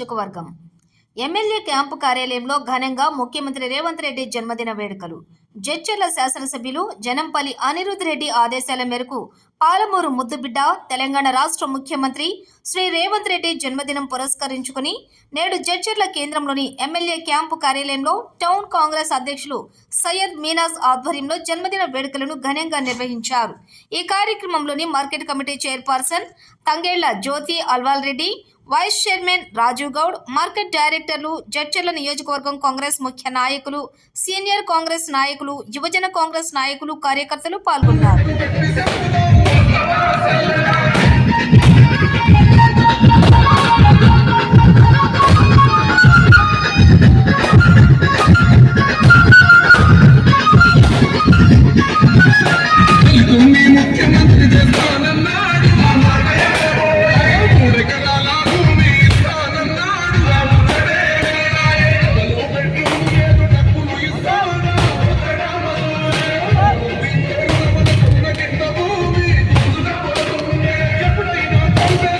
నియోజకవర్గం MLA camp కార్యాలయంలో ఘనంగా ముఖ్యమంత్రి రేవంత్ రెడ్డి జన్మదిన వేడుకలు. జడ్చర్ల శాసనసభ్యులు జనంపల్లి అనిరుద్ రెడ్డి ఆదేశాల మేరకు పాలమూరు ముద్దుబిడ్డ తెలంగాణ రాష్ట్ర ముఖ్యమంత్రి శ్రీ రేవంత్ రెడ్డి జన్మదినం పురస్కరించుకుని నేడు జడ్చర్ల కేంద్రంలోని ఎమ్మెల్యే క్యాంపు కార్యాలయంలో టౌన్ కాంగ్రెస్ అధ్యక్షులు సయ్యద్ మీనాజ్ ఆధ్వర్యంలో జన్మదిన వేడుకలను ఘనంగా నిర్వహించారు. ఈ కార్యక్రమంలోని మార్కెట్ కమిటీ చైర్పర్సన్ తంగేళ్ల జ్యోతి అల్వాల్ రెడ్డి, వైస్ చైర్మన్ రాజు గౌడ్, మార్కెట్ డైరెక్టర్లు, జడ్చర్ల నియోజకవర్గం కాంగ్రెస్ ముఖ్య నాయకులు, సీనియర్ కాంగ్రెస్ నాయకులు, యువజన కాంగ్రెస్ నాయకులు, కార్యకర్తలు పాల్గొన్నారు. ముఖ్యమంత్రి